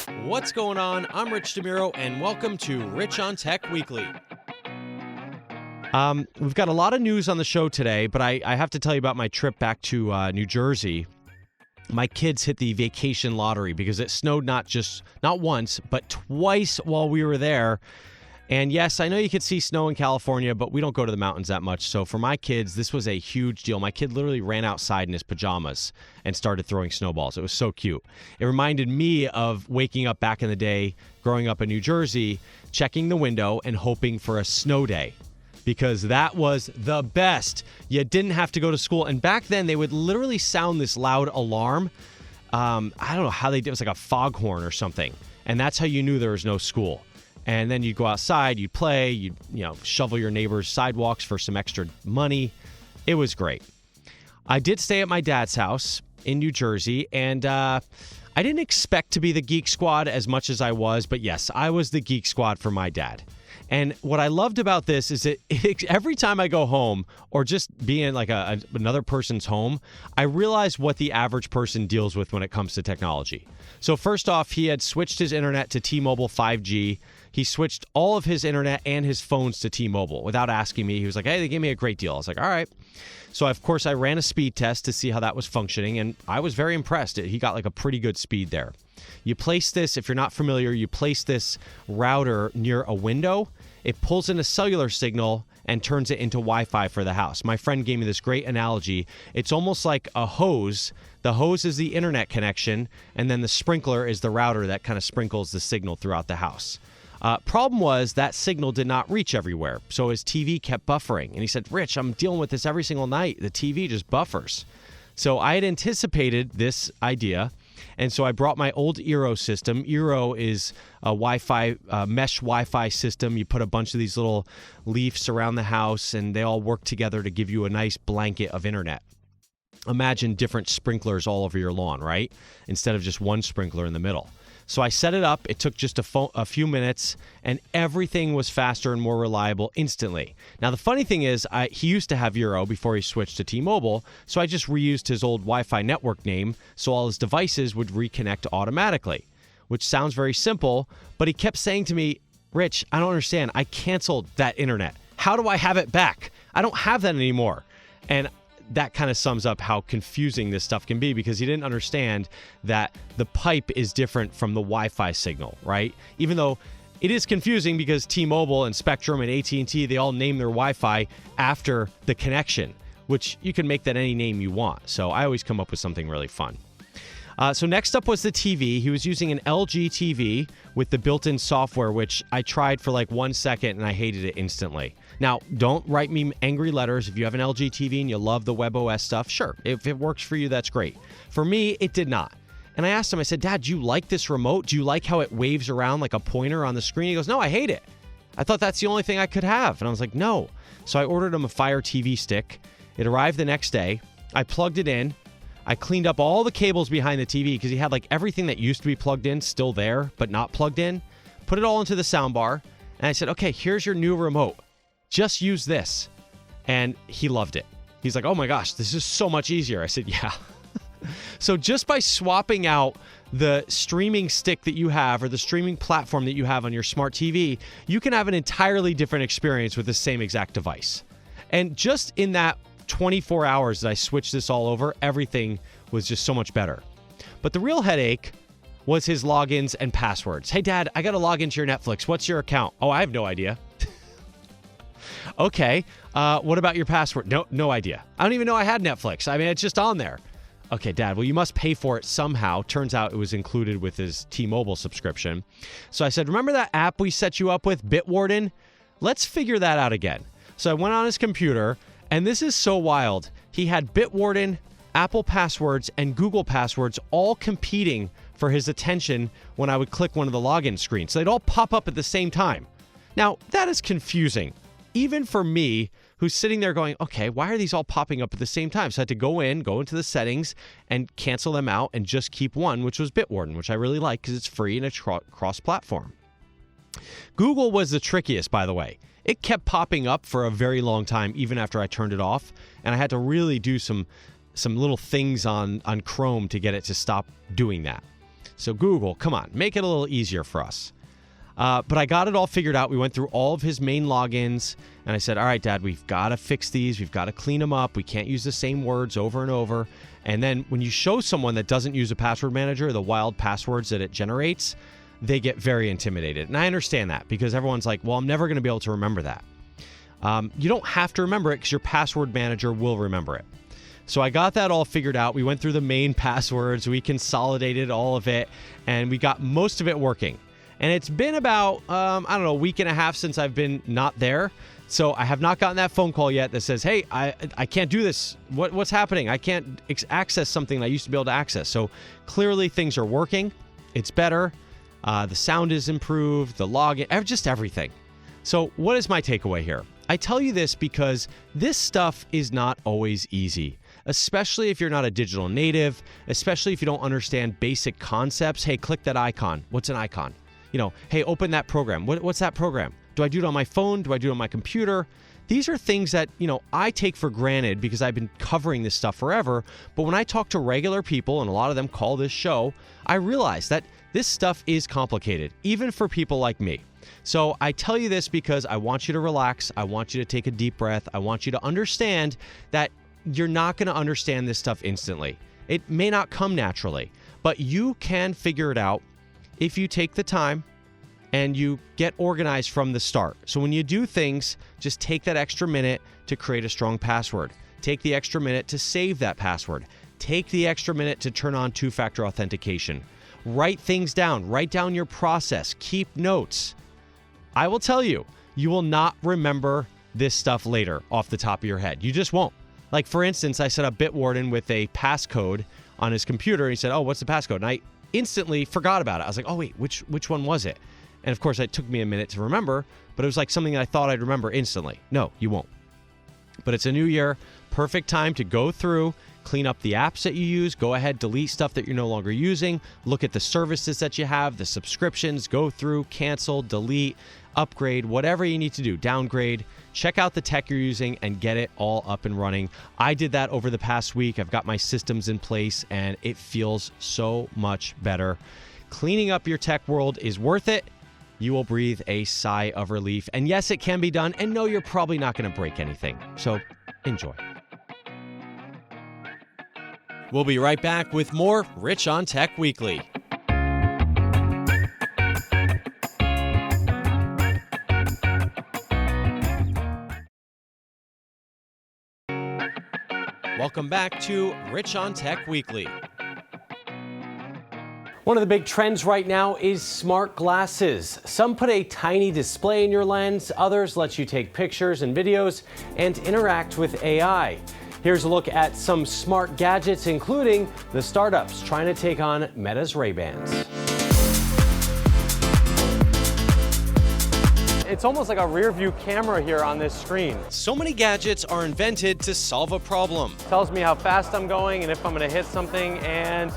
What's going on? I'm Rich DeMiro, and welcome to Rich on Tech Weekly. We've got a lot of news on the show today, but I have to tell you about my trip back to New Jersey. My kids hit the vacation lottery because it snowed not once, but twice while we were there. And yes, I know you could see snow in California, but we don't go to the mountains that much. So for my kids, this was a huge deal. My kid literally ran outside in his pajamas and started throwing snowballs. It was so cute. It reminded me of waking up back in the day, growing up in New Jersey, checking the window and hoping for a snow day, because that was the best. You didn't have to go to school. And back then, they would literally sound this loud alarm. I don't know how they did. It was like a foghorn or something. And that's how you knew there was no school. And then you'd go outside, you'd play, you'd shovel your neighbor's sidewalks for some extra money. It was great. I did stay at my dad's house in New Jersey, and I didn't expect to be the Geek Squad as much as I was, but yes, I was the Geek Squad for my dad. And what I loved about this is that every time I go home, or just being like another person's home, I realize what the average person deals with when it comes to technology. So first off, he had switched his internet to T-Mobile 5G. He switched all of his internet and his phones to T-Mobile without asking me. He was like, hey, they gave me a great deal. I was like, all right. So, of course, I ran a speed test to see how that was functioning, and I was very impressed. He got like a pretty good speed there. You place this, if you're not familiar, you place this router near a window. It pulls in a cellular signal and turns it into Wi-Fi for the house. My friend gave me this great analogy. It's almost like a hose. The hose is the internet connection, and then the sprinkler is the router that kind of sprinkles the signal throughout the house. Problem was that signal did not reach everywhere, so his TV kept buffering. And he said, Rich, I'm dealing with this every single night. The TV just buffers. So I had anticipated this idea, and so I brought my old Eero system. Eero is a Wi-Fi, mesh Wi-Fi system. You put a bunch of these little leaves around the house, and they all work together to give you a nice blanket of internet. Imagine different sprinklers all over your lawn, right? Instead of just one sprinkler in the middle. So I set it up. It took just a few minutes, and everything was faster and more reliable instantly. Now, the funny thing is, he used to have Eero before he switched to T-Mobile, so I just reused his old Wi-Fi network name so all his devices would reconnect automatically, which sounds very simple, but he kept saying to me, Rich, I don't understand. I canceled that internet. How do I have it back? I don't have that anymore. And that kind of sums up how confusing this stuff can be, because he didn't understand that the pipe is different from the Wi-Fi signal, right? Even though it is confusing because T-Mobile and Spectrum and AT&T, they all name their Wi-Fi after the connection, which you can make that any name you want. So I always come up with something really fun. So next up was the TV. He was using an LG TV with the built-in software, which I tried for like 1 second and I hated it instantly. Now, don't write me angry letters. If you have an LG TV and you love the WebOS stuff, sure. If it works for you, that's great. For me, it did not. And I asked him, I said, Dad, do you like this remote? Do you like how it waves around like a pointer on the screen? He goes, no, I hate it. I thought that's the only thing I could have. And I was like, no. So I ordered him a Fire TV stick. It arrived the next day. I plugged it in. I cleaned up all the cables behind the TV because he had like everything that used to be plugged in still there, but not plugged in. Put it all into the soundbar. And I said, okay, here's your new remote. Just use this. And he loved it. He's like, oh my gosh, this is so much easier. I said, yeah. So just by swapping out the streaming stick that you have or the streaming platform that you have on your smart TV, you can have an entirely different experience with the same exact device. And just in that 24 hours that I switched this all over, everything was just so much better. But the real headache was his logins and passwords. Hey, Dad, I got to log into your Netflix. What's your account? Oh, I have no idea. Okay. What about your password? No idea. I don't even know I had Netflix. I mean, it's just on there. Okay, Dad, well, you must pay for it somehow. Turns out it was included with his T-Mobile subscription. So I said, remember that app we set you up with, Bitwarden? Let's figure that out again. So I went on his computer, and this is so wild. He had Bitwarden, Apple passwords, and Google passwords all competing for his attention when I would click one of the login screens. So they'd all pop up at the same time. Now, that is confusing, even for me, who's sitting there going, okay, why are these all popping up at the same time? So I had to go into the settings and cancel them out and just keep one, which was Bitwarden, which I really like because it's free and it's cross-platform. Google was the trickiest, by the way. It kept popping up for a very long time, even after I turned it off, and I had to really do some little things on Chrome to get it to stop doing that. So Google, come on, make it a little easier for us. But I got it all figured out. We went through all of his main logins, and I said, all right, Dad, we've got to fix these. We've got to clean them up. We can't use the same words over and over. And then when you show someone that doesn't use a password manager, the wild passwords that it generates, they get very intimidated. And I understand that because everyone's like, well, I'm never going to be able to remember that. You don't have to remember it because your password manager will remember it. So I got that all figured out. We went through the main passwords. We consolidated all of it, and we got most of it working. And it's been about, a week and a half since I've been not there. So I have not gotten that phone call yet that says, hey, I can't do this. What's happening? I can't access something I used to be able to access. So clearly things are working. It's better. The sound is improved, the login, just everything. So what is my takeaway here? I tell you this because this stuff is not always easy, especially if you're not a digital native, especially if you don't understand basic concepts. Hey, click that icon. What's an icon? Hey, open that program. What's that program? Do I do it on my phone? Do I do it on my computer? These are things that, I take for granted because I've been covering this stuff forever. But when I talk to regular people, and a lot of them call this show, I realize that this stuff is complicated, even for people like me. So I tell you this because I want you to relax. I want you to take a deep breath. I want you to understand that you're not going to understand this stuff instantly. It may not come naturally, but you can figure it out if you take the time and you get organized from the start. So when you do things, just take that extra minute to create a strong password. Take the extra minute to save that password. Take the extra minute to turn on two-factor authentication. Write things down. Write down your process. Keep notes. I will tell you, you will not remember this stuff later off the top of your head. You just won't. Like, for instance, I set up Bitwarden with a passcode on his computer, and he said, oh, what's the passcode? And I instantly forgot about it. I was like, oh, wait, which one was it? And of course, it took me a minute to remember, but it was like something that I thought I'd remember instantly. No, you won't. But it's a new year, perfect time to go through, clean up the apps that you use, go ahead, delete stuff that you're no longer using, look at the services that you have, the subscriptions, go through, cancel, delete, upgrade, whatever you need to do, downgrade, check out the tech you're using and get it all up and running. I did that over the past week. I've got my systems in place and it feels so much better. Cleaning up your tech world is worth it. You will breathe a sigh of relief. And yes, it can be done. And no, you're probably not going to break anything. So enjoy. We'll be right back with more Rich on Tech Weekly. Welcome back to Rich on Tech Weekly. One of the big trends right now is smart glasses. Some put a tiny display in your lens, others let you take pictures and videos and interact with AI. Here's a look at some smart gadgets, including the startups trying to take on Meta's Ray-Bans. It's almost like a rear view camera here on this screen. So many gadgets are invented to solve a problem. It tells me how fast I'm going and if I'm going to hit something, and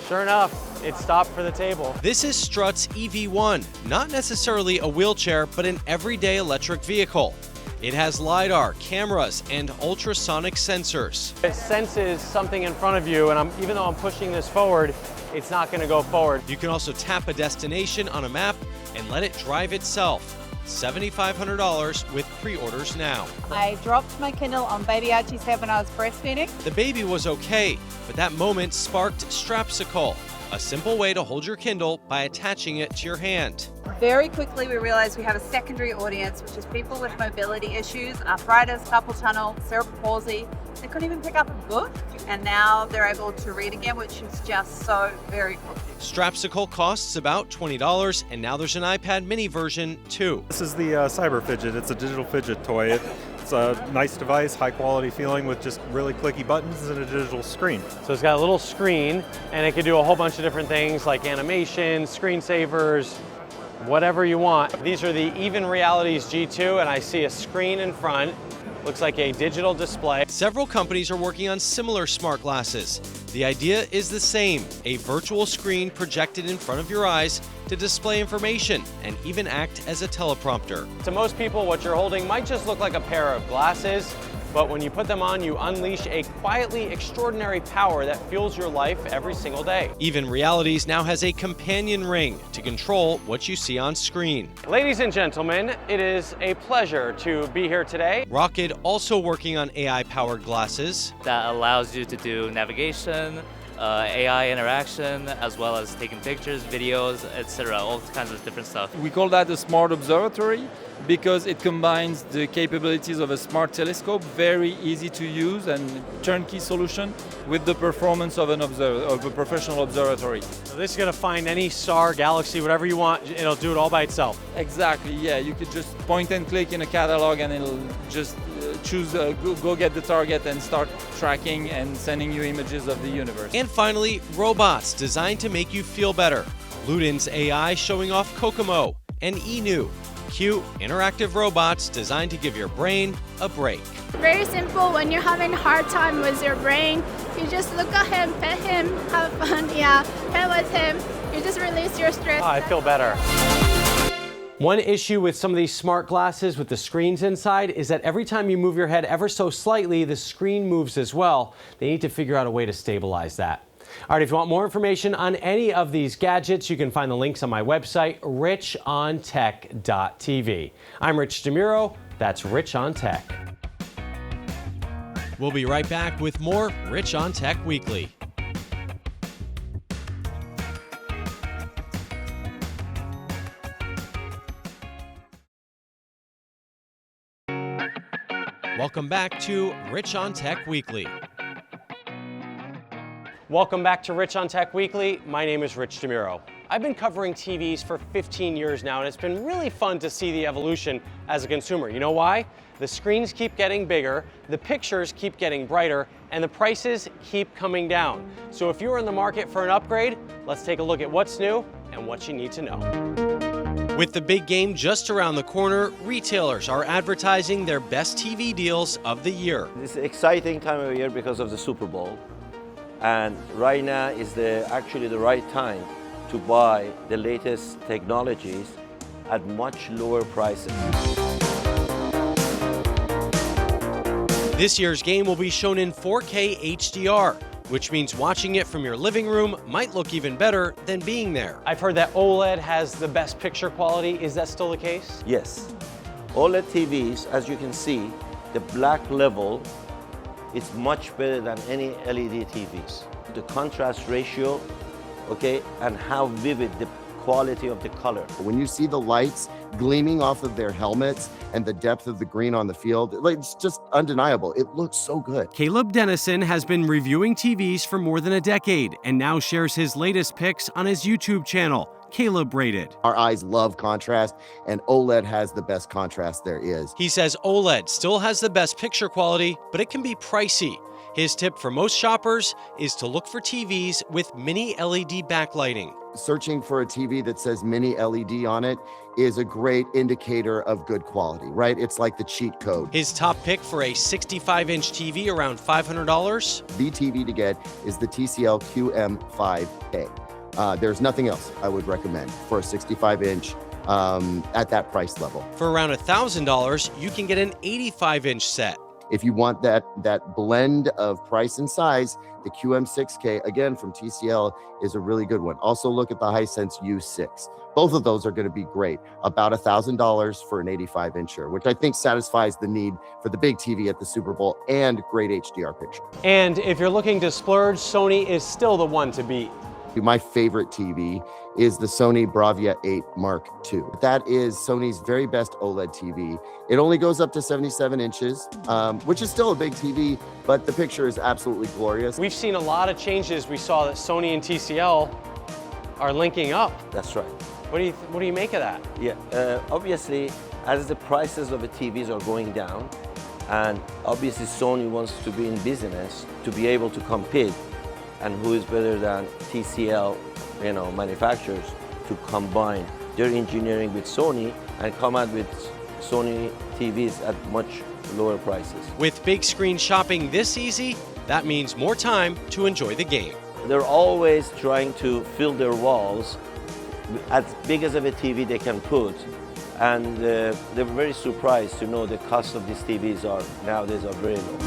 sure enough, it stopped for the table. This is Strutt's EV1, not necessarily a wheelchair, but an everyday electric vehicle. It has LiDAR, cameras, and ultrasonic sensors. It senses something in front of you, and even though I'm pushing this forward, it's not going to go forward. You can also tap a destination on a map and let it drive itself. $7,500 with pre-orders now. I dropped my Kindle on baby Archie's head when I was breastfeeding. The baby was okay, but that moment sparked Strapsicle, a simple way to hold your Kindle by attaching it to your hand. Very quickly we realized we have a secondary audience, which is people with mobility issues, arthritis, carpal tunnel, cerebral palsy. They couldn't even pick up a book, and now they're able to read again, which is just so very cool. Strapsicle costs about $20, and now there's an iPad mini version too. This is the Cyber Fidget. It's a digital fidget toy. It's a nice device, high quality feeling with just really clicky buttons and a digital screen. So it's got a little screen, and it can do a whole bunch of different things like animation, screensavers, whatever you want. These are the Even Realities G2, and I see a screen in front. Looks like a digital display. Several companies are working on similar smart glasses. The idea is the same, a virtual screen projected in front of your eyes to display information and even act as a teleprompter. To most people, what you're holding might just look like a pair of glasses, but when you put them on, you unleash a quietly extraordinary power that fuels your life every single day. Even Realities now has a companion ring to control what you see on screen. Ladies and gentlemen, it is a pleasure to be here today. Rokid also working on AI-powered glasses that allows you to do navigation, AI interaction, as well as taking pictures, videos, etc., all kinds of different stuff. We call that a smart observatory because it combines the capabilities of a smart telescope, very easy to use and turnkey solution, with the performance of a professional observatory. So this is going to find any star, galaxy, whatever you want. It'll do it all by itself. Exactly, yeah. You could just point and click in a catalog and it'll just choose, go get the target and start tracking and sending you images of the universe. And finally, robots designed to make you feel better. Ludin's AI showing off Kokomo and Inu, cute interactive robots designed to give your brain a break. Very simple. When you're having a hard time with your brain, you just look at him, pet him, have fun, play with him. You just release your stress. I feel better. One issue with some of these smart glasses with the screens inside is that every time you move your head ever so slightly, the screen moves as well. They need to figure out a way to stabilize that. All right, if you want more information on any of these gadgets, you can find the links on my website, richontech.tv. I'm Rich DeMuro. That's Rich on Tech. We'll be right back with more Rich on Tech Weekly. Welcome back to Rich on Tech Weekly. Welcome back to Rich on Tech Weekly. My name is Rich DeMuro. I've been covering TVs for 15 years now, and it's been really fun to see the evolution as a consumer. You know why? The screens keep getting bigger, the pictures keep getting brighter, and the prices keep coming down. So if you're in the market for an upgrade, let's take a look at what's new and what you need to know. With the big game just around the corner, retailers are advertising their best TV deals of the year. This is an exciting time of year because of the Super Bowl. And right now is actually the right time to buy the latest technologies at much lower prices. This year's game will be shown in 4K HDR, which means watching it from your living room might look even better than being there. I've heard that OLED has the best picture quality. Is that still the case? Yes. OLED TVs, as you can see, the black level is much better than any LED TVs. The contrast ratio, okay, and how vivid the quality of the color. When you see the lights gleaming off of their helmets and the depth of the green on the field, it's just undeniable. It looks so good. Caleb Dennison has been reviewing TVs for more than a decade and now shares his latest picks on his YouTube channel, Caleb Rated. Our eyes love contrast, and OLED has the best contrast there is. He says OLED still has the best picture quality, but it can be pricey. His tip for most shoppers is to look for TVs with mini LED backlighting. Searching for a TV that says mini LED on it is a great indicator of good quality, right? It's like the cheat code. His top pick for a 65-inch TV around $500. The TV to get is the TCL QM5K. There's nothing else I would recommend for a 65-inch at that price level. For around $1,000, you can get an 85-inch set. If you want that blend of price and size, the QM6K, again from TCL, is a really good one. Also look at the Hisense U6. Both of those are going to be great. About $1,000 for an 85-incher, which I think satisfies the need for the big TV at the Super Bowl and great HDR picture. And if you're looking to splurge, Sony is still the one to beat. My favorite TV is the Sony Bravia 8 Mark II. That is Sony's very best OLED TV. It only goes up to 77 inches, which is still a big TV, but the picture is absolutely glorious. We've seen a lot of changes. We saw that Sony and TCL are linking up. That's right. What do you make of that? Yeah, obviously, as the prices of the TVs are going down, and obviously Sony wants to be in business to be able to compete, and who is better than TCL, manufacturers, to combine their engineering with Sony and come out with Sony TVs at much lower prices. With big screen shopping this easy, that means more time to enjoy the game. They're always trying to fill their walls as big as of a TV they can put And they were very surprised to know the cost of these TVs are nowadays are very low.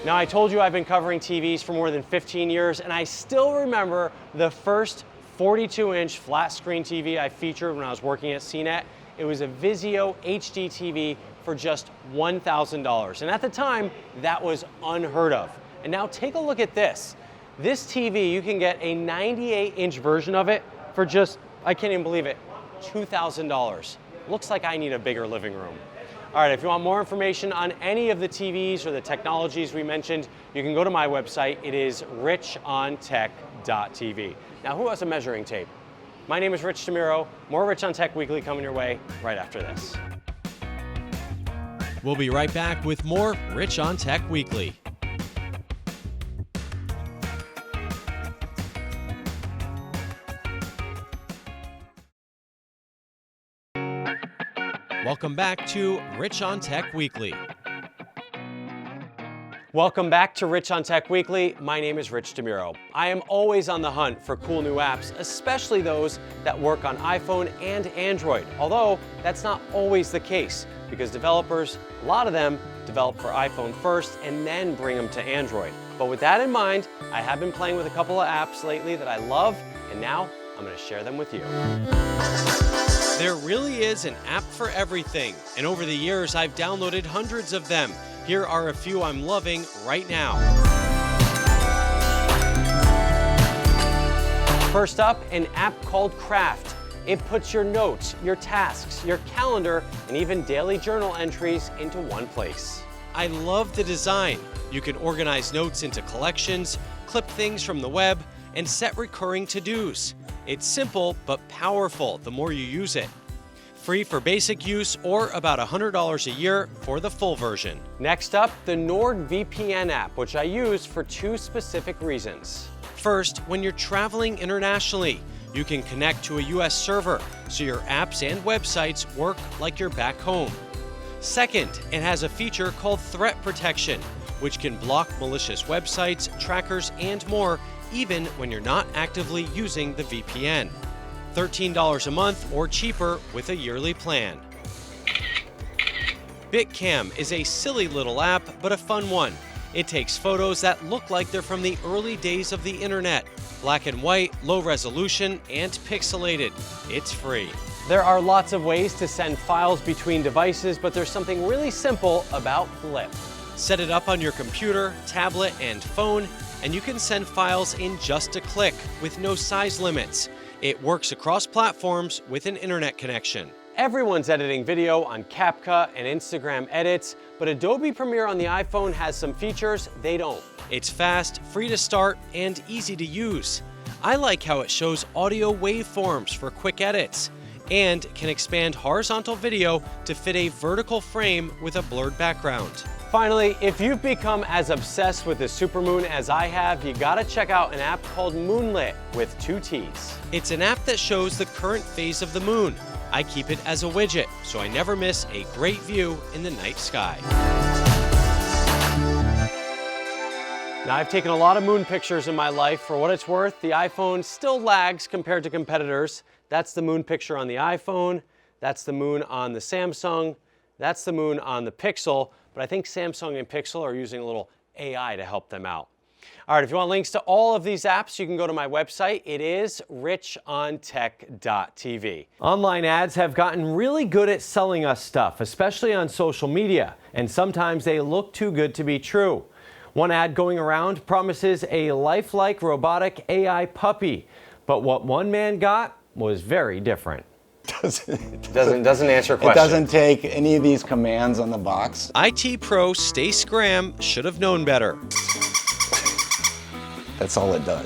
Now, I told you I've been covering TVs for more than 15 years, and I still remember the first 42-inch flat screen TV I featured when I was working at CNET. It was a Vizio HD TV for just $1,000. And at the time, that was unheard of. And now take a look at this. This TV, you can get a 98-inch version of it for just, I can't even believe it, $2,000. Looks like I need a bigger living room. All right, if you want more information on any of the TVs or the technologies we mentioned, you can go to my website. It is richontech.tv. Now, who has a measuring tape? My name is Rich DeMiro. More Rich on Tech Weekly coming your way right after this. We'll be right back with more Rich on Tech Weekly. Welcome back to Rich on Tech Weekly. Welcome back to Rich on Tech Weekly. My name is Rich DeMiro. I am always on the hunt for cool new apps, especially those that work on iPhone and Android. Although that's not always the case because developers, a lot of them, develop for iPhone first and then bring them to Android. But with that in mind, I have been playing with a couple of apps lately that I love, and now I'm going to share them with you. There really is an app for everything, and over the years I've downloaded hundreds of them. Here are a few I'm loving right now. First up, an app called Craft. It puts your notes, your tasks, your calendar, and even daily journal entries into one place. I love the design. You can organize notes into collections, clip things from the web, and set recurring to-dos. It's simple but powerful the more you use it. Free for basic use or about $100 a year for the full version. Next up, the NordVPN app, which I use for two specific reasons. First, when you're traveling internationally, you can connect to a US server so your apps and websites work like you're back home. Second, it has a feature called Threat Protection, which can block malicious websites, trackers, and more even when you're not actively using the VPN. $13 a month or cheaper with a yearly plan. BitCam is a silly little app, but a fun one. It takes photos that look like they're from the early days of the internet. Black and white, low resolution, and pixelated. It's free. There are lots of ways to send files between devices, but there's something really simple about Flip. Set it up on your computer, tablet, and phone, and you can send files in just a click with no size limits. It works across platforms with an internet connection. Everyone's editing video on CapCut and Instagram edits, but Adobe Premiere on the iPhone has some features they don't. It's fast, free to start, and easy to use. I like how it shows audio waveforms for quick edits and can expand horizontal video to fit a vertical frame with a blurred background. Finally, if you've become as obsessed with the supermoon as I have, you gotta check out an app called Moonlit with 2 T's. It's an app that shows the current phase of the moon. I keep it as a widget, so I never miss a great view in the night sky. Now, I've taken a lot of moon pictures in my life. For what it's worth, the iPhone still lags compared to competitors. That's the moon picture on the iPhone. That's the moon on the Samsung. That's the moon on the Pixel. But I think Samsung and Pixel are using a little AI to help them out. All right, if you want links to all of these apps, you can go to my website. It is richontech.tv. Online ads have gotten really good at selling us stuff, especially on social media, and sometimes they look too good to be true. One ad going around promises a lifelike robotic AI puppy, but what one man got was very different. Doesn't answer a question. It doesn't take any of these commands on the box. IT pro Stace Graham should have known better. That's all it does.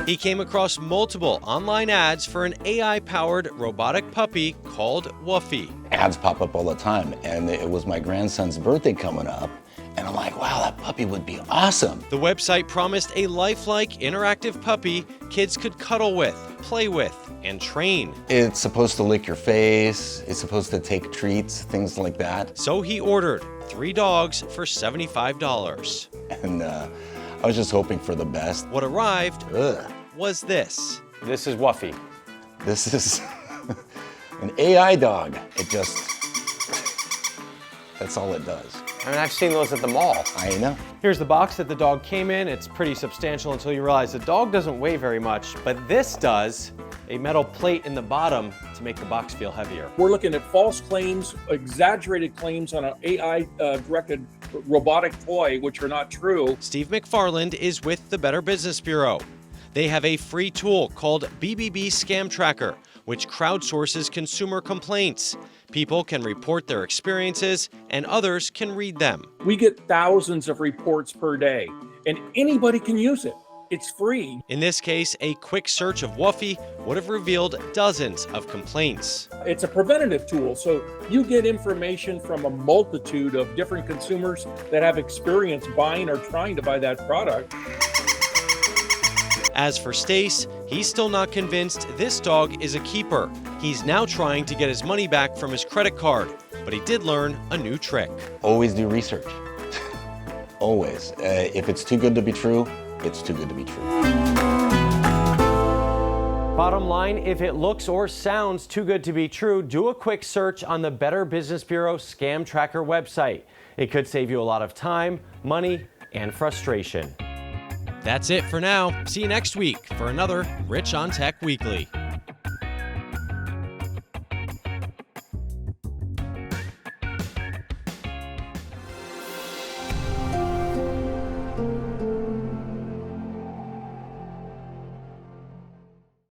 He came across multiple online ads for an AI-powered robotic puppy called Woofy. Ads pop up all the time, and it was my grandson's birthday coming up, and I'm like, wow, that puppy would be awesome. The website promised a lifelike, interactive puppy kids could cuddle with, play with, and train. It's supposed to lick your face, it's supposed to take treats, things like that. So he ordered 3 dogs for $75. And I was just hoping for the best. What arrived was this. This is Wuffy. This is an AI dog. It just, that's all it does. I mean, I've seen those at the mall. I know. Here's the box that the dog came in. It's pretty substantial until you realize the dog doesn't weigh very much, but this does. A metal plate in the bottom to make the box feel heavier. We're looking at false claims, exaggerated claims on an AI-directed robotic toy, which are not true. Steve McFarland is with the Better Business Bureau. They have a free tool called BBB Scam Tracker, which crowdsources consumer complaints. People can report their experiences and others can read them. We get thousands of reports per day, and anybody can use it. It's free. In this case, a quick search of Wuffy would have revealed dozens of complaints. It's a preventative tool, so you get information from a multitude of different consumers that have experience buying or trying to buy that product. As for Stace, he's still not convinced this dog is a keeper. He's now trying to get his money back from his credit card, but he did learn a new trick. Always do research. Always. If it's too good to be true, it's too good to be true. Bottom line, if it looks or sounds too good to be true, do a quick search on the Better Business Bureau Scam Tracker website. It could save you a lot of time, money, and frustration. That's it for now. See you next week for another Rich on Tech Weekly.